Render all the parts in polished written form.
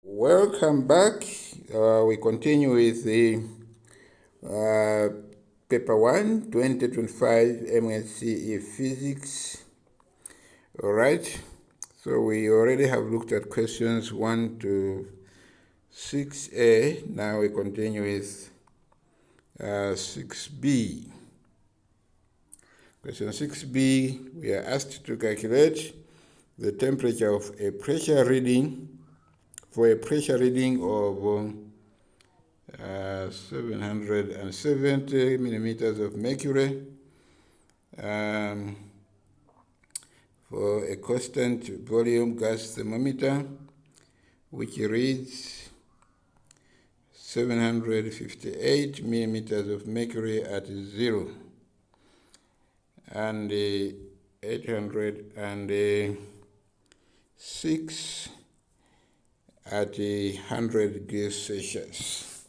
Welcome back. We continue with the paper 1, 2025 MSCE Physics. All right. So we already have looked at questions 1 to 6A. Now we continue with 6B. Question 6B, we are asked to calculate the temperature of a pressure reading for a pressure reading of 770 millimeters of mercury for a constant volume gas thermometer, which reads 758 millimeters of mercury at 0 and 806 at 100 degrees Celsius.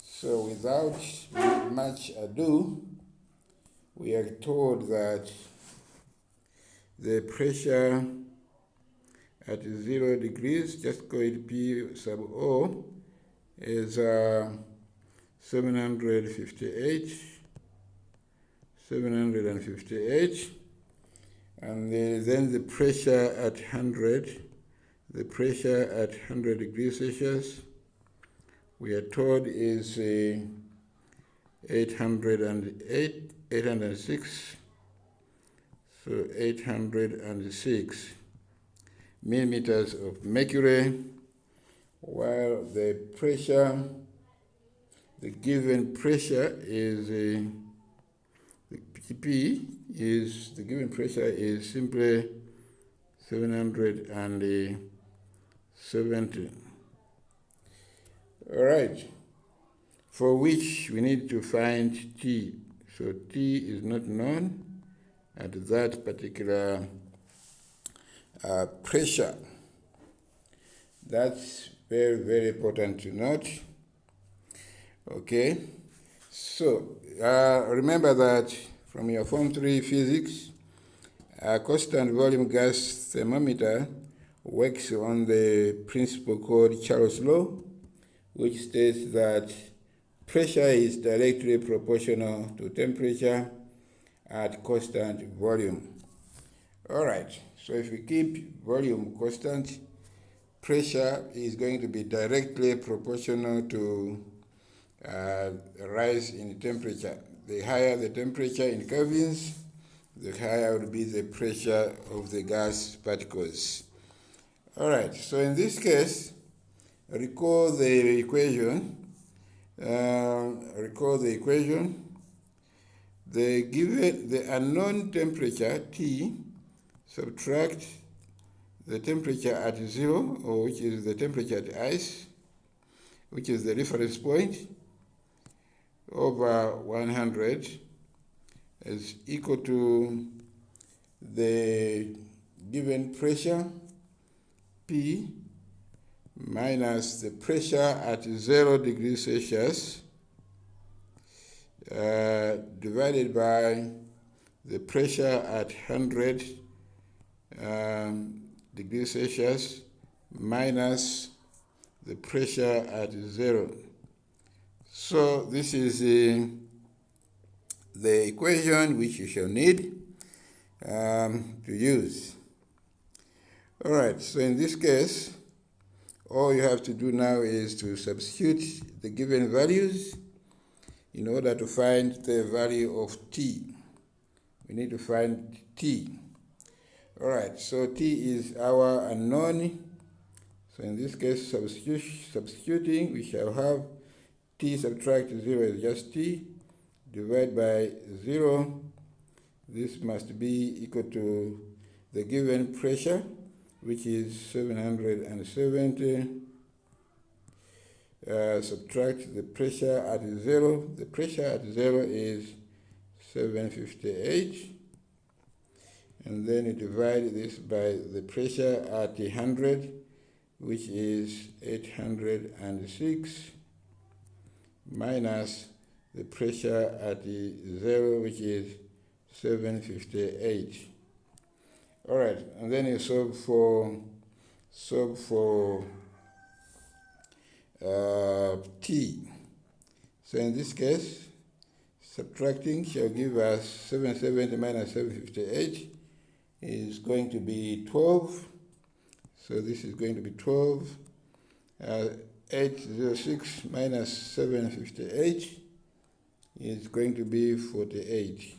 So without much ado, we are told that the pressure at 0 degrees, just call it P sub O, is 758, and then the pressure at 100, the pressure at 100 degrees Celsius, we are told is 806, so 806 millimeters of mercury, while the pressure, the given pressure is the P is, the given pressure is simply 770. All right, for which we need to find T. So T is not known at that particular pressure. That's very, very important to note. Okay, so remember that from your Form 3 physics, a constant volume gas thermometer works on the principle called Charles' law, which states that pressure is directly proportional to temperature at constant volume. All right, so if we keep volume constant, pressure is going to be directly proportional to rise in temperature. The higher the temperature in kelvins, the higher would be the pressure of the gas particles. All right, so in this case, recall the equation. The unknown temperature, T, subtract the temperature at 0, or which is the temperature at ice, which is the reference point, over 100 is equal to the given pressure, P, minus the pressure at 0 degrees Celsius divided by the pressure at 100 degrees Celsius minus the pressure at 0. So this is the equation which you shall need to use. All right, so in this case, all you have to do now is to substitute the given values in order to find the value of T. We need to find T. All right, so T is our unknown. So in this case, substituting, we shall have T subtract 0 is just T, divided by 0. This must be equal to the given pressure, which is 770, subtract the pressure at 0. The pressure at 0 is 758. And then you divide this by the pressure at 100, which is 806, minus the pressure at 0, which is 758. All right, and then you solve for t. So in this case, subtracting shall give us 770 minus 758 is going to be 12. So this is going to be 12. 806 minus 758 is going to be 48.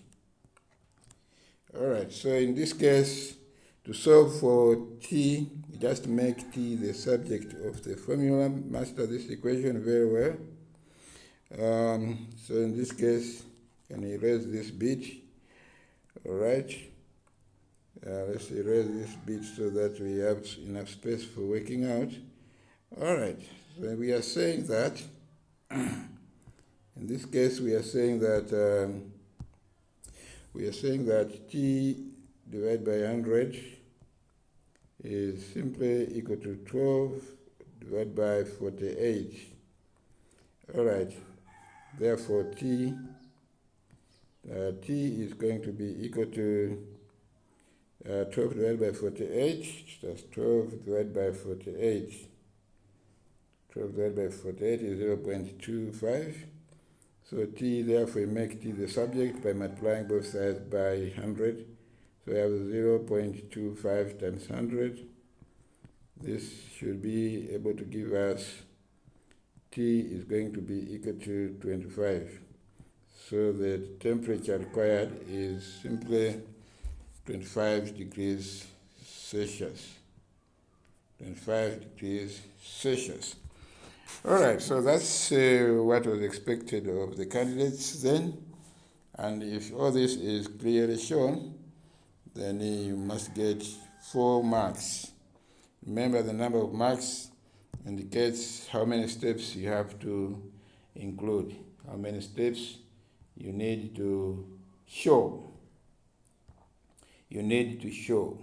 All right, so in this case, to solve for t, just make t the subject of the formula. Master this equation very well. So in this case, can erase this bit. All right. Let's erase this bit so that we have enough space for working out. All right. So we are saying that, in this case, we are saying that t divided by 100 is simply equal to 12 divided by 48. All right. Therefore, t is going to be equal to 12 divided by 48. That's 12 divided by 48. 12 divided by 48 is 0.25. So t, therefore, make t the subject by multiplying both sides by 100. So we have 0.25 times 100. This should be able to give us t is going to be equal to 25. So the temperature required is simply 25 degrees Celsius. 25 degrees Celsius. All right, so that's what was expected of the candidates then. And if all this is clearly shown, then you must get 4 marks. Remember, the number of marks indicates how many steps you have to include, how many steps you need to show. You need to show.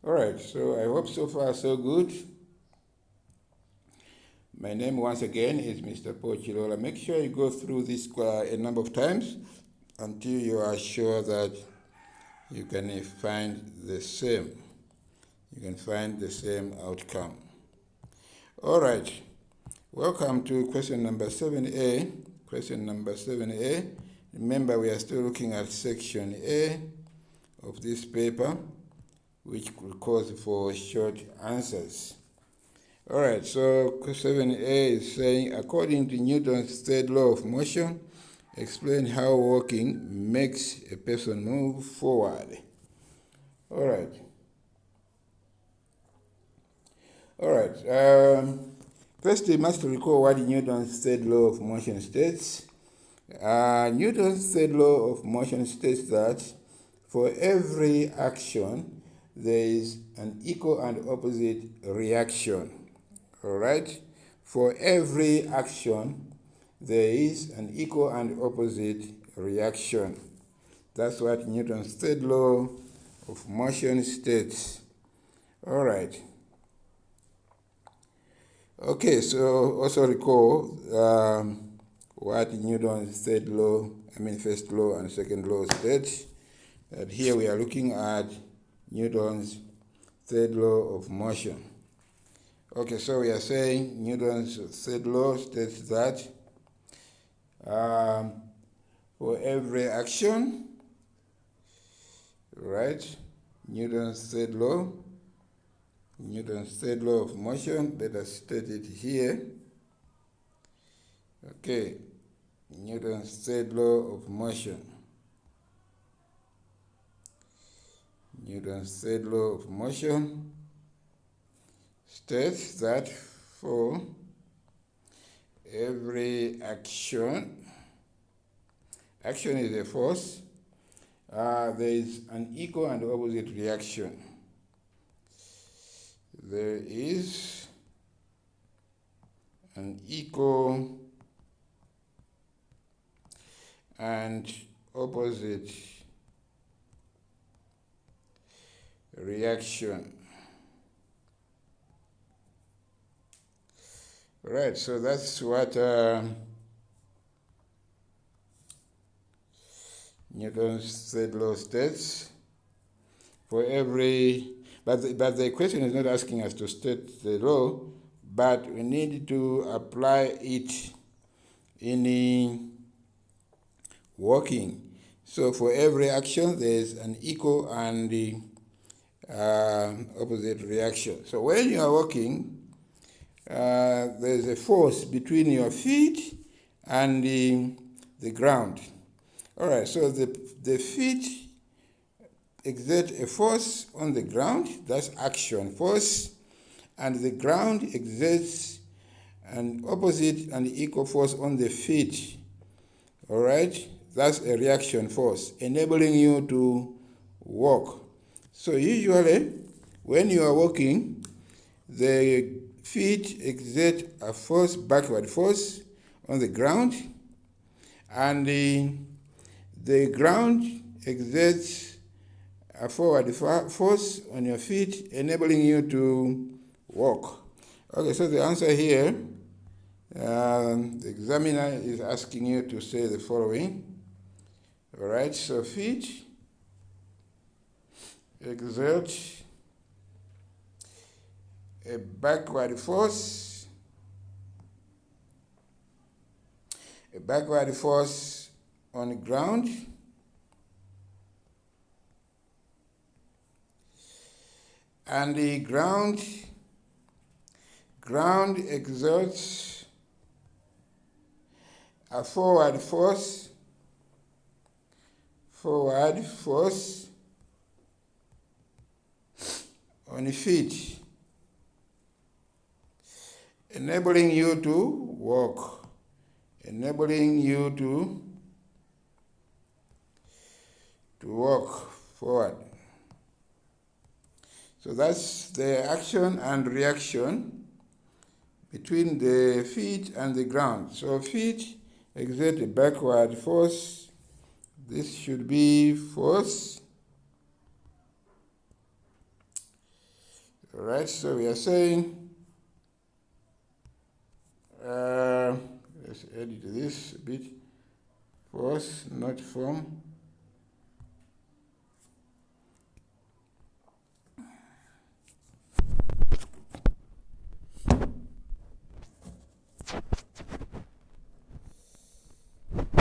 All right, so I hope so far so good. My name once again is Mr. Paul Chilola. Make sure you go through this a number of times until you are sure that you can find the same. You can find the same outcome. All right. Welcome to question number 7A. Question number 7A. Remember, we are still looking at section A of this paper, which calls for short answers. All right, so 7A is saying, according to Newton's third law of motion, explain how walking makes a person move forward. All right. All right. First, we must recall what Newton's third law of motion states. Newton's third law of motion states that for every action, there is an equal and opposite reaction. All right? For every action, there is an equal and opposite reaction. That's what Newton's third law of motion states. All right. Okay, so also recall what Newton's third law, first law and second law states. That here we are looking at Newton's third law of motion. Okay, so we are saying Newton's third law states that for every action, right, Newton's third law of motion, let us state it here. Okay, Newton's third law of motion. Newton's third law of motion states that for every action is a force, there is an equal and opposite reaction. There is an equal and opposite reaction. Right, so that's what Newton's third law states. For every, but the question is not asking us to state the law, but we need to apply it in walking. So for every action, there's an equal and the opposite reaction. So when you are walking, there's a force between your feet and the ground. All right, so the feet exert a force on the ground, that's action force, and the ground exerts an opposite and equal force on the feet. All right, that's a reaction force, enabling you to walk. So usually, when you are walking, the feet exert a force, backward force, on the ground, and the ground exerts a forward force on your feet, enabling you to walk. Okay, so the answer here, the examiner is asking you to say the following. All right, so feet exert a backward force, on the ground, and the ground exerts a forward force on the feet, enabling you to walk, walk forward. So that's the action and reaction between the feet and the ground. So feet exert a backward force. This should be force. All right, so we are saying, let's edit this a bit. Force, not form.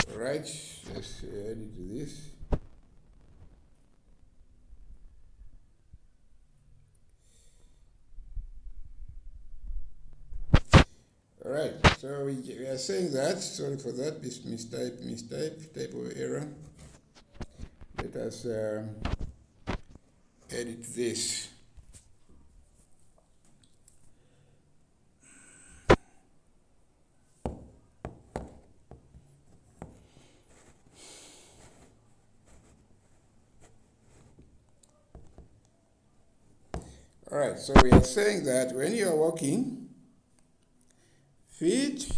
All right, let's edit this. All right, so we are saying that, sorry for that, type of error. Let us edit this. All right, so we are saying that when you are walking, feet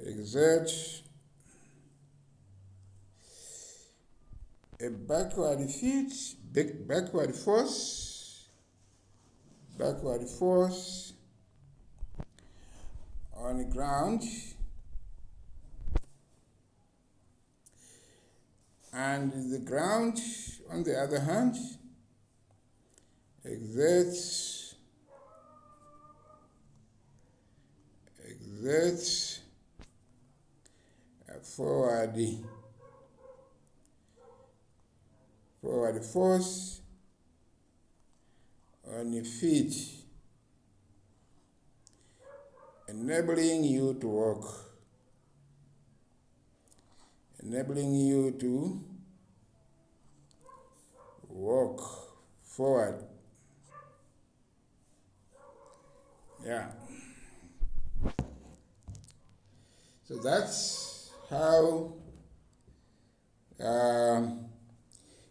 exert a backward force on the ground, and the ground, on the other hand, exerts a forward force on your feet, enabling you to walk, forward. Yeah. So that's how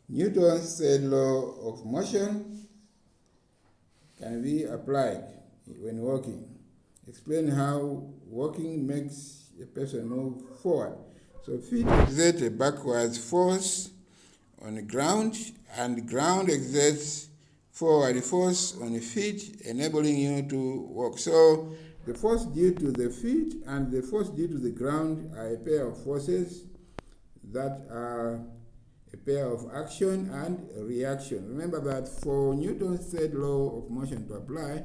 Newton's third law of motion can be applied when walking. Explain how walking makes a person move forward. So feet exert a backwards force on the ground, and the ground exerts forward force on the feet, enabling you to walk. So the force due to the feet and the force due to the ground are a pair of forces that are a pair of action and reaction. Remember that for Newton's third law of motion to apply,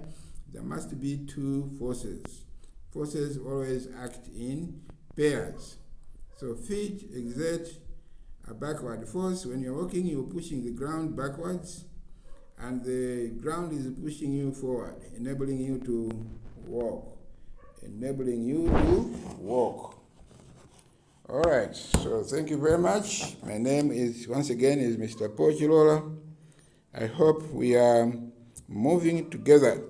there must be two forces. Forces always act in pairs. So feet exert a backward force. When you're walking, you're pushing the ground backwards, and the ground is pushing you forward, enabling you to walk. All right, so thank you very much. My name is, once again, is Mr. Paul Chilola. I hope we are moving together.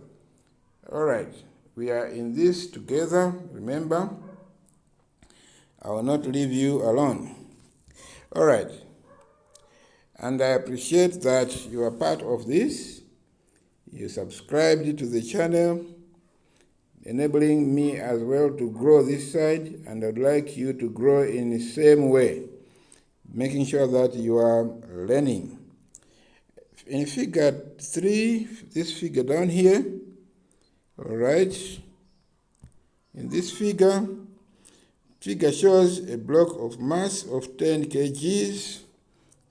All right, we are in this together. Remember, I will not leave you alone. All right, and I appreciate that you are part of this. You subscribed to the channel, enabling me as well to grow this side, and I'd like you to grow in the same way, making sure that you are learning. In figure 3, this figure down here, all right, in this figure shows a block of mass of 10 kgs.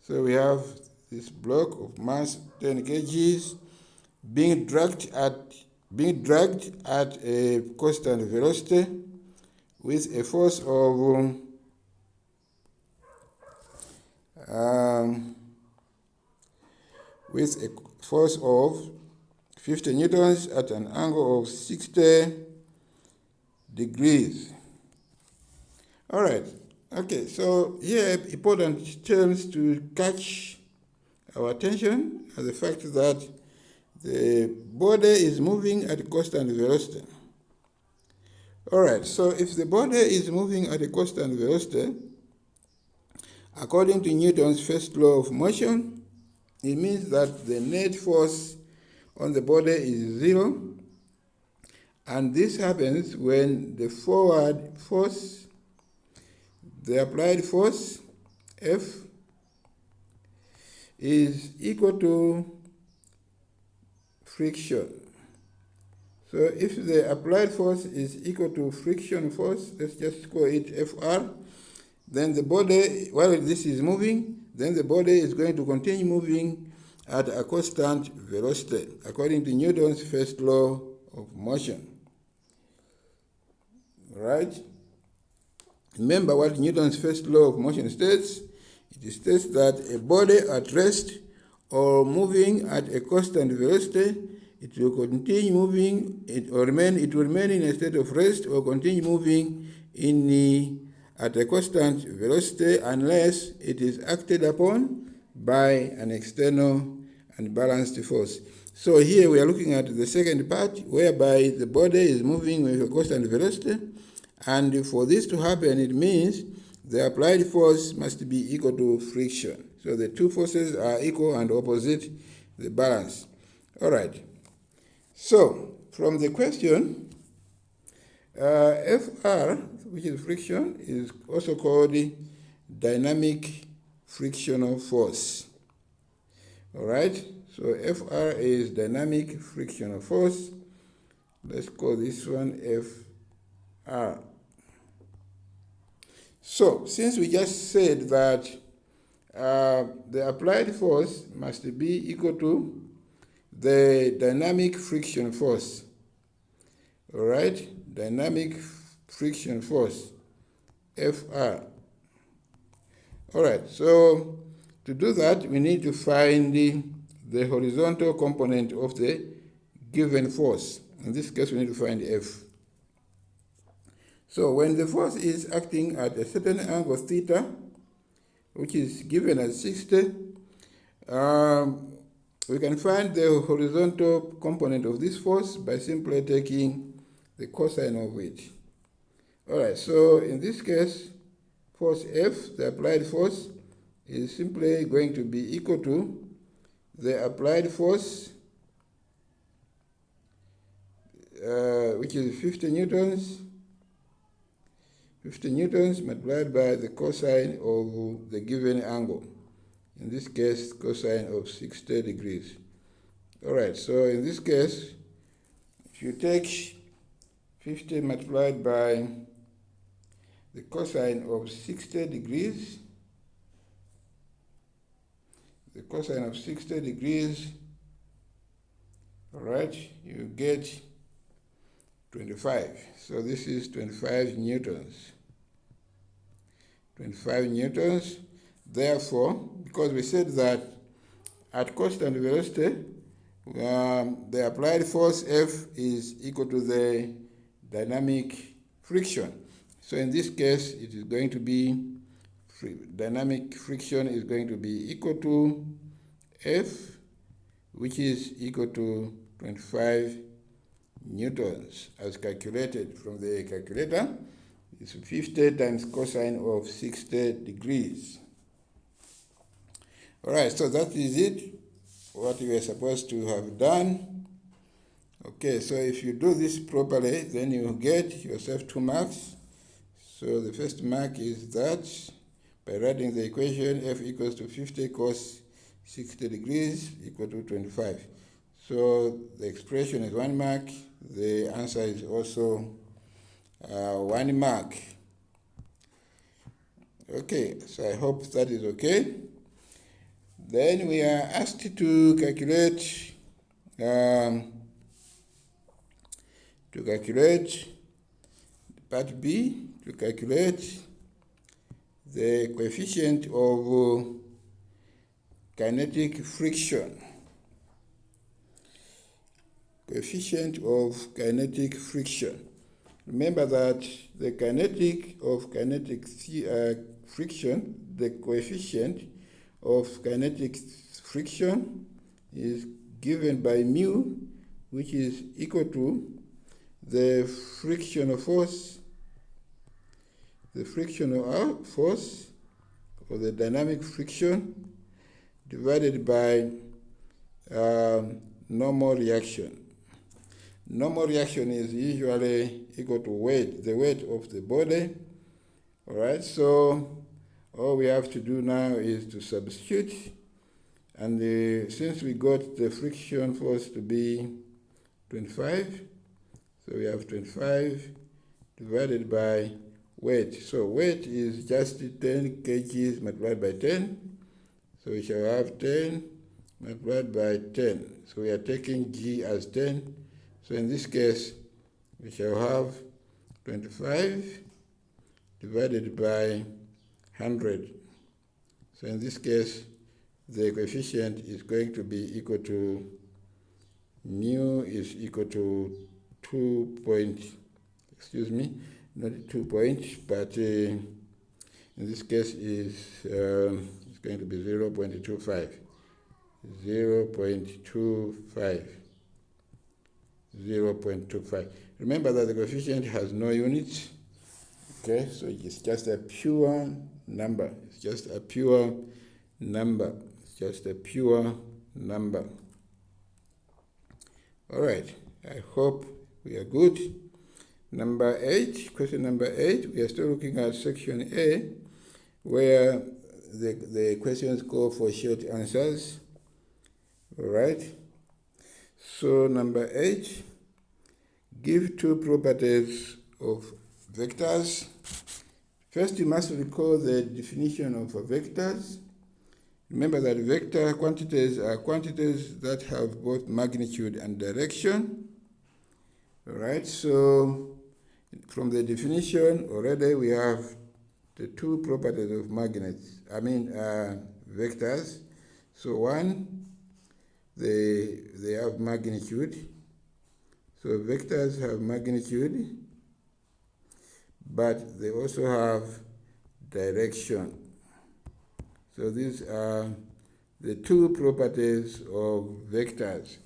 So we have this block of mass 10 kgs being dragged at a constant velocity with a force of 50 newtons at an angle of 60 degrees. All right. Okay, so here important terms to catch our attention are the fact that the body is moving at a constant velocity. All right, so if the body is moving at a constant velocity, according to Newton's first law of motion, it means that the net force on the body is 0, and this happens when the forward force, the applied force, F, is equal to friction. So if the applied force is equal to friction force, let's just call it Fr, then the body, while this is moving, then the body is going to continue moving at a constant velocity, according to Newton's first law of motion. Right? Remember what Newton's first law of motion states. It states that a body at rest or moving at a constant velocity, it will continue moving, it will remain in a state of rest or continue moving at a constant velocity unless it is acted upon by an external and balanced force. So here we are looking at the second part, whereby the body is moving with a constant velocity, and for this to happen, it means the applied force must be equal to friction. So the two forces are equal and opposite the balance. All right. So from the question, Fr, which is friction, is also called dynamic frictional force. All right. So Fr is dynamic frictional force. Let's call this one Fr. So, since we just said that the applied force must be equal to the dynamic friction force, all right, dynamic friction force, Fr. All right, so to do that, we need to find the horizontal component of the given force. In this case, we need to find F. So when the force is acting at a certain angle theta, which is given as 60, we can find the horizontal component of this force by simply taking the cosine of it. All right, so in this case, force F, the applied force, is simply going to be equal to the applied force, which is 50 newtons, 50 newtons multiplied by the cosine of the given angle. In this case, cosine of 60 degrees. All right, so in this case, if you take 50 multiplied by the cosine of 60 degrees, the cosine of 60 degrees, all right, you get 25. So this is 25 newtons. 25 newtons. Therefore, because we said that at constant velocity, the applied force F is equal to the dynamic friction. So in this case, it is going to be dynamic friction is going to be equal to F, which is equal to 25 newtons as calculated from the calculator. It's 50 times cosine of 60 degrees. All right, so that is it, what you are supposed to have done. Okay, so if you do this properly, then you get yourself 2 marks. So the first mark is that by writing the equation, F equals to 50 cos 60 degrees equal to 25. So the expression is 1 mark. The answer is also 1 mark. Okay, so I hope that is okay. Then we are asked to calculate part B, to calculate the coefficient of kinetic friction. Coefficient of kinetic friction. Remember that the friction, the coefficient of kinetic friction is given by mu, which is equal to the frictional force, or the dynamic friction, divided by normal reaction. Normal reaction is usually equal to weight, the weight of the body. All right, so all we have to do now is to substitute, and since we got the friction force to be 25, so we have 25 divided by weight. So weight is just 10 kgs multiplied by 10. So we shall have 10 multiplied by 10. So we are taking G as 10. So in this case, we shall have 25 divided by 100. So in this case, the coefficient is going to be equal to, mu is equal to 2 point, not 2 points, but in this case is it's going to be 0.25. 0.25. Remember that the coefficient has no units. Okay, so it's just a pure number. It's just a pure number. It's just a pure number. All right, I hope we are good. Number 8, question number 8, we are still looking at section A, where the questions call for short answers. All right. So number 8, give 2 properties of vectors. First, you must recall the definition of vectors. Remember that vector quantities are quantities that have both magnitude and direction. All right, so from the definition already we have the 2 properties of vectors. So one, they have magnitude. So vectors have magnitude, but they also have direction. So these are the 2 properties of vectors.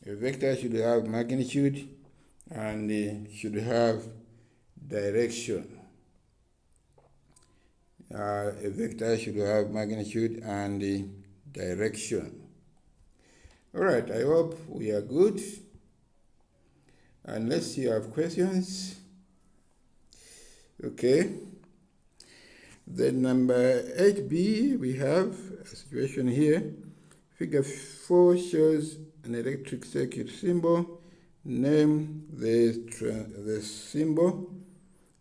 A vector should have magnitude and should have direction. A vector should have magnitude and direction. All right, I hope we are good. Unless you have questions. Okay. Then number 8b, we have a situation here. Figure 4 shows an electric circuit symbol. Name the symbol.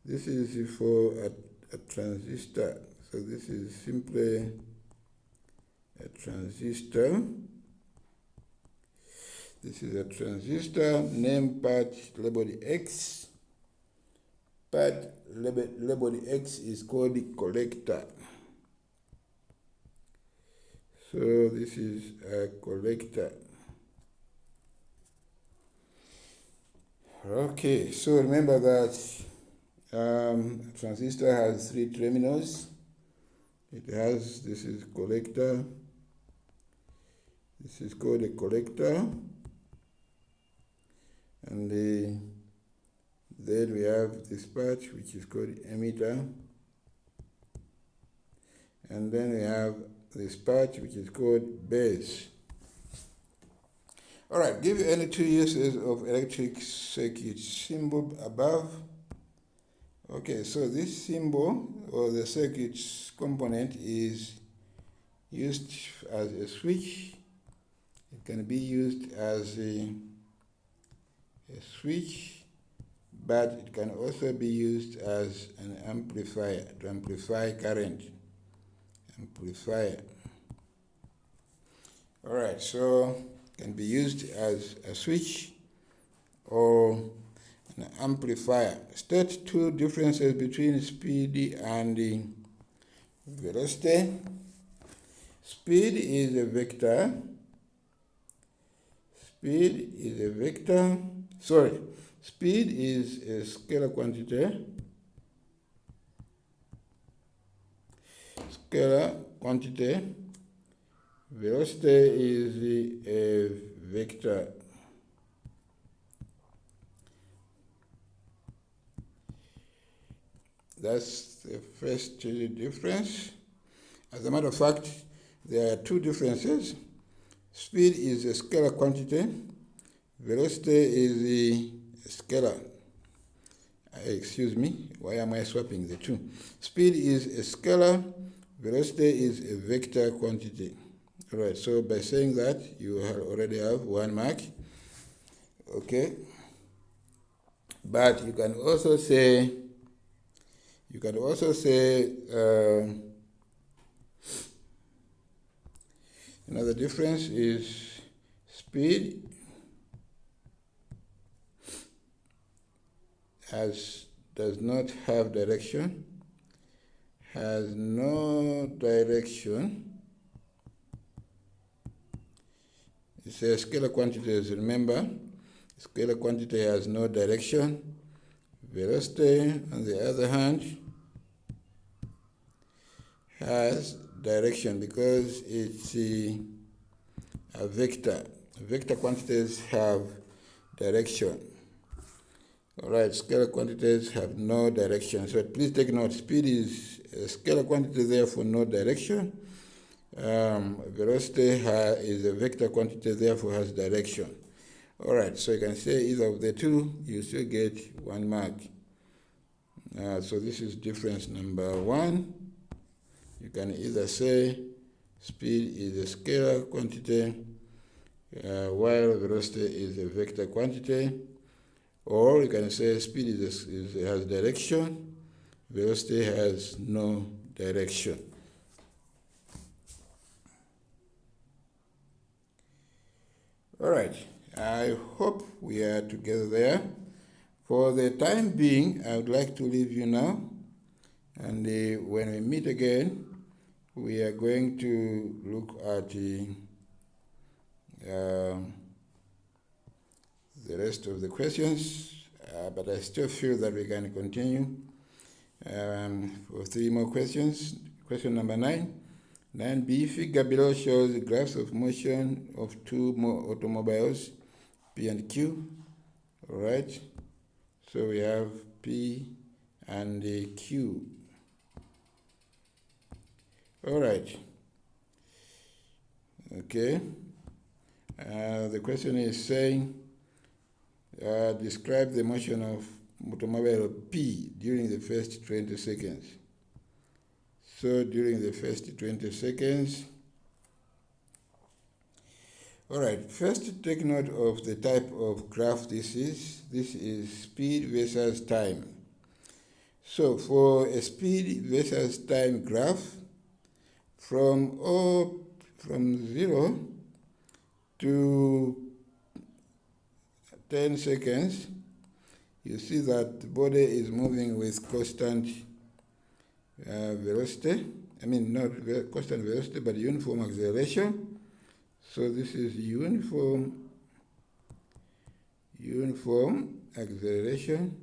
This is for a transistor. So this is simply a transistor. This is a transistor. Name part labeled X. Part labeled X is called the collector. So this is a collector. Okay, so remember that a transistor has 3 terminals. It has, this is collector. This is called a collector. And then we have this part which is called emitter. And then we have this part which is called base. All right, give you any 2 uses of electric circuit symbol above. Okay, so this symbol or the circuit component is used as a switch. It can be used as a switch, but it can also be used as an amplifier to amplify current. Amplifier. All right, so it can be used as a switch or an amplifier. State 2 differences between speed and velocity. Speed is a vector. Speed is a vector. Sorry, speed is a scalar quantity. Scalar quantity. Velocity is a vector. That's the first difference. As a matter of fact, there are 2 differences. Speed is a scalar quantity. Velocity is a scalar. Excuse me, why am I swapping the 2? Speed is a scalar. Velocity is a vector quantity. All right, so by saying that, you already have 1 mark. Okay. But you can also say, another difference is speed does not have direction, has no direction. It's a scalar quantity, as remember. Scalar quantity has no direction. Velocity, on the other hand, has direction because it's a vector. Vector quantities have direction. All right, scalar quantities have no direction. So please take note, speed is a scalar quantity, therefore no direction. Velocity is a vector quantity, therefore has direction. All right, so you can say either of the 2, you still get 1 mark. So this is difference number 1. You can either say speed is a scalar quantity while velocity is a vector quantity, or you can say speed has direction, velocity has no direction. All right, I hope we are together there. For the time being, I would like to leave you now, and when we meet again, we are going to look at the rest of the questions, but I still feel that we can continue for 3 more questions. Question number 9. 9b, figure below shows the graphs of motion of 2 more automobiles, P and Q. All right, so we have P and Q. All right. Okay. The question is saying, describe the motion of automobile P during the first 20 seconds. So during the first 20 seconds, all right, first take note of the type of graph this is. This is speed versus time. So for a speed versus time graph, from from 0 to 10 seconds, you see that the body is moving with constant velocity. I mean, not constant velocity, but uniform acceleration. So this is uniform acceleration.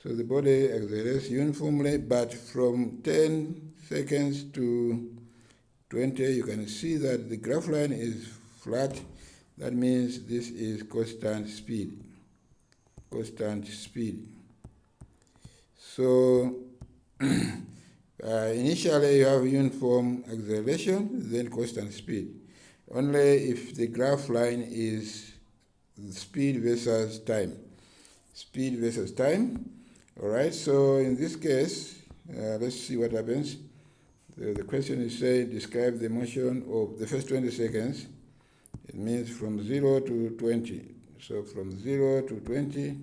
So the body accelerates uniformly, but from 10 seconds to 20, you can see that the graph line is flat. That means this is constant speed. So initially you have uniform acceleration, then constant speed. Only if the graph line is speed versus time. All right, so in this case, let's see what happens. The question is saying describe the motion of the first 20 seconds. It means from 0 to 20. So from 0 to 20,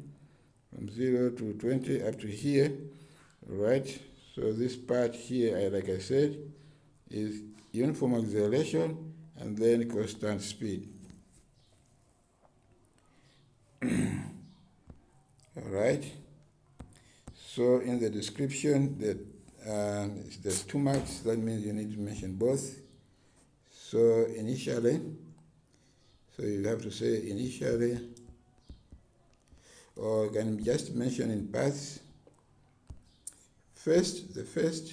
up to here. All right, so this part here, like I said, is uniform acceleration and then constant speed. All right, so in the description, there's 2 marks. That means you need to mention both. So initially, so you have to say initially, or you can just mention in paths. The first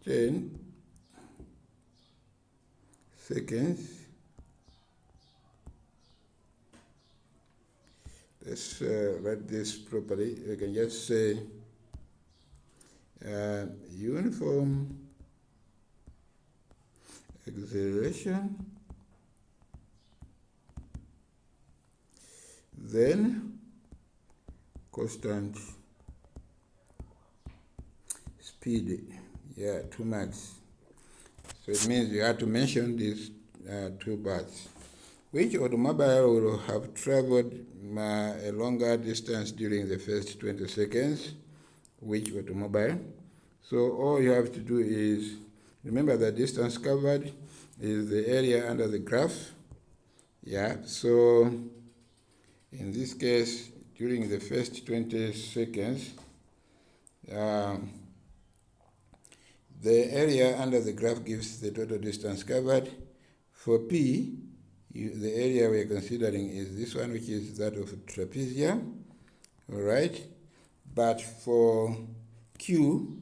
10 seconds. Let's write this properly. You can just say uniform acceleration, then constant speed. Yeah, 2 marks. So it means you have to mention these 2 parts. Which automobile will have traveled a longer distance during the first 20 seconds? Which automobile? So all you have to do is remember the distance covered is the area under the graph. Yeah, so in this case, during the first 20 seconds, the area under the graph gives the total distance covered. For P, the area we're considering is this one, which is that of trapezium. All right, but for Q,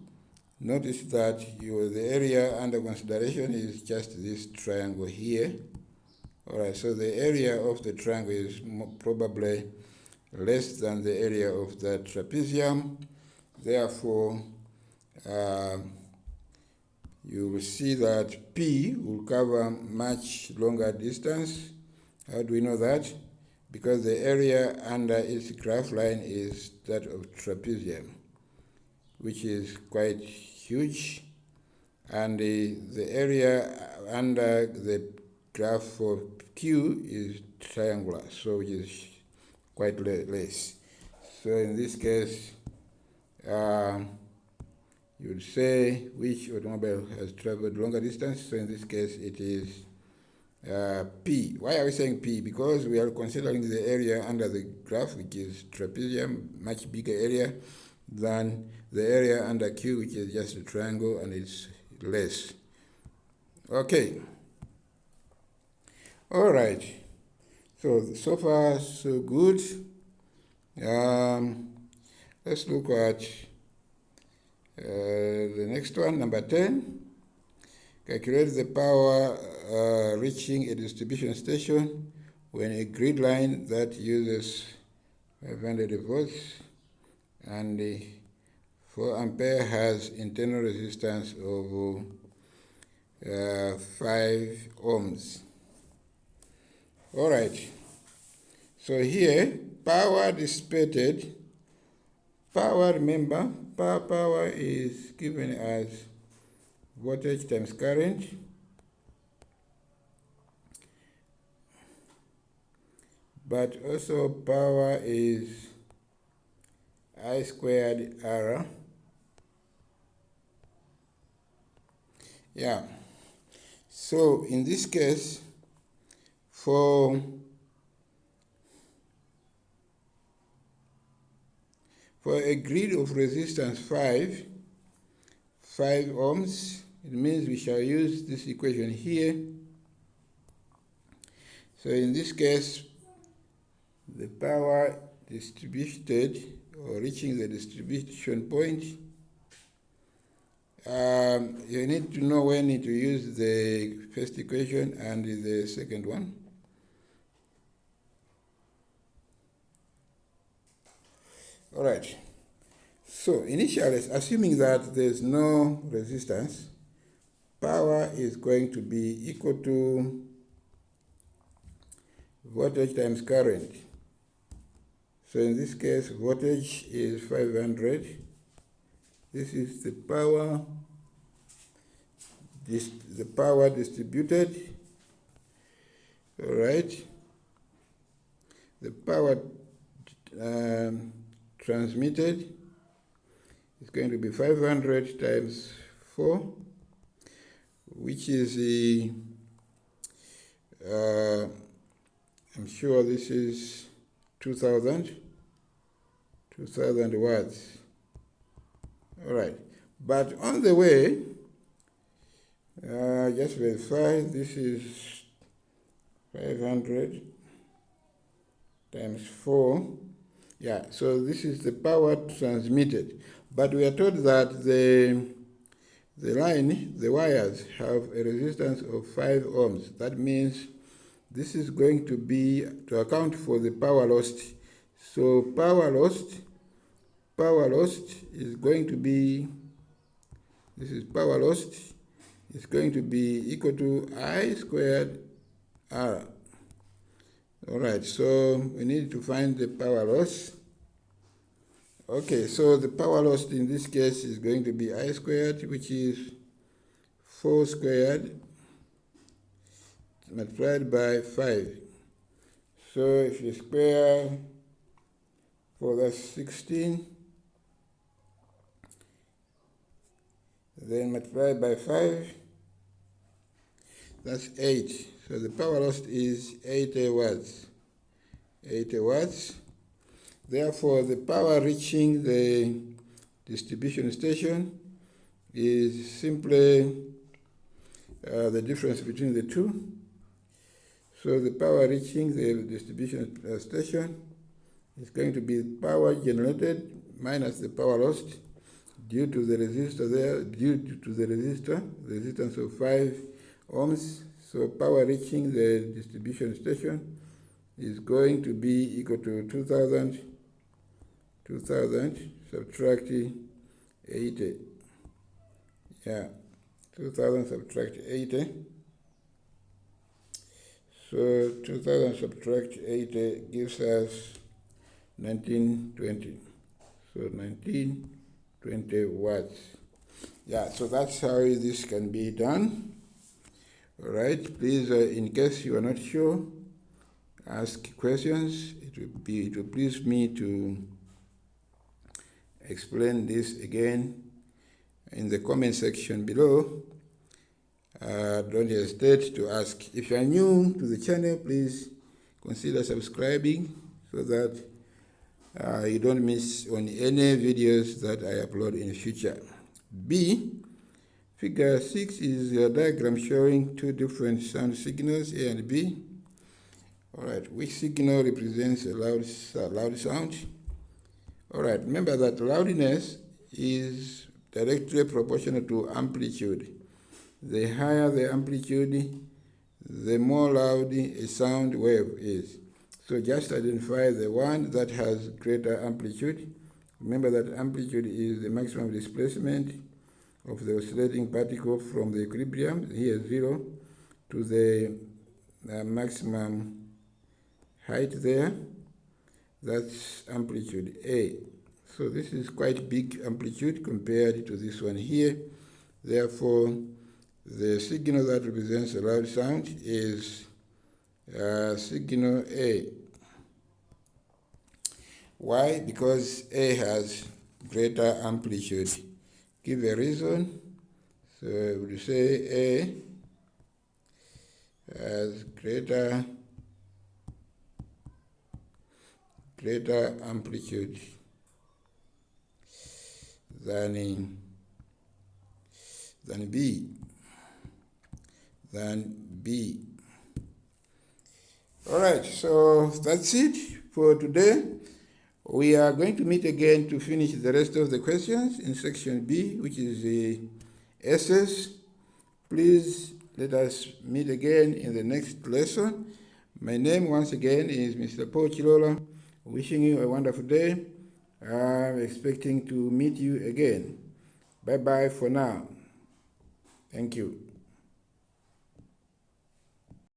notice that the area under consideration is just this triangle here. All right, so the area of the triangle is probably less than the area of the trapezium. Therefore, you will see that P will cover much longer distance. How do we know that? Because the area under its graph line is that of trapezium, which is quite huge, and the area under the graph for Q is triangular, so it is quite less. So in this case, you would say which automobile has traveled longer distance. So in this case, it is P. Why are we saying P? Because we are considering the area under the graph, which is trapezium, much bigger area than the area under Q, which is just a triangle, and it's less. Okay. All right. So far, so good. Let's look at the next one, number 10. Calculate the power reaching a distribution station when a grid line that uses 500 volts and 4 ampere has internal resistance of 5 ohms. All right. So here, power dissipated. Power, remember, power is given as voltage times current. But also power is I squared R. Yeah. So in this case, for a grid of resistance 5 ohms, it means we shall use this equation here. So in this case, the power distributed or reaching the distribution point, you need to know when to use the first equation and the second one. All right. So initially, assuming that there's no resistance, power is going to be equal to voltage times current. So in this case, voltage is 500. This is the power distributed. All right. The power transmitted is going to be 500 times 4, which is the I'm sure this is 2000 watts. All right, but on the way, just verify, this is 500 times 4. Yeah, so this is the power transmitted. But we are told that the wires have a resistance of 5 ohms. That means this is going to be to account for the power lost. So power lost is going to be, this is power lost, is going to be equal to I squared R. All right, so we need to find the power loss. Okay, so the power lost in this case is going to be I squared, which is 4 squared multiplied by 5. So if you square 4, that's 16. Then multiply by 5, that's 8. So the power lost is 80 watts. 80 watts. Therefore, the power reaching the distribution station is simply the difference between the two. So the power reaching the distribution station is going to be power generated minus the power lost due to the resistor there, resistance of 5 ohms. So power reaching the distribution station is going to be equal to 2000 subtract 80. Yeah, 2000 subtract 80. So 2000 subtract 80 gives us 1920. So 1920 watts. Yeah, so that's how this can be done. All right, please, in case you are not sure, ask questions. It will please me to explain this again in the comment section below. Don't hesitate to ask. If you are new to the channel, please consider subscribing so that you don't miss on any videos that I upload in the future. B, figure 6 is a diagram showing two different sound signals, A and B. All right, which signal represents a loud sound? All right, remember that loudness is directly proportional to amplitude. The higher the amplitude, the more loud a sound wave is. So just identify the one that has greater amplitude. Remember that amplitude is the maximum displacement of the oscillating particle from the equilibrium, here 0, to the maximum height there. That's amplitude A. So this is quite big amplitude compared to this one here. Therefore, the signal that represents a loud sound is signal A. Why? Because A has greater amplitude. Give a reason. So we say A has greater amplitude than B. All right, so that's it for today. We are going to meet again to finish the rest of the questions in section B, which is the S's. Please let us meet again in the next lesson. My name once again is Mr. Paul Chilola. Wishing you a wonderful day. I'm expecting to meet you again. Bye-bye for now. Thank you.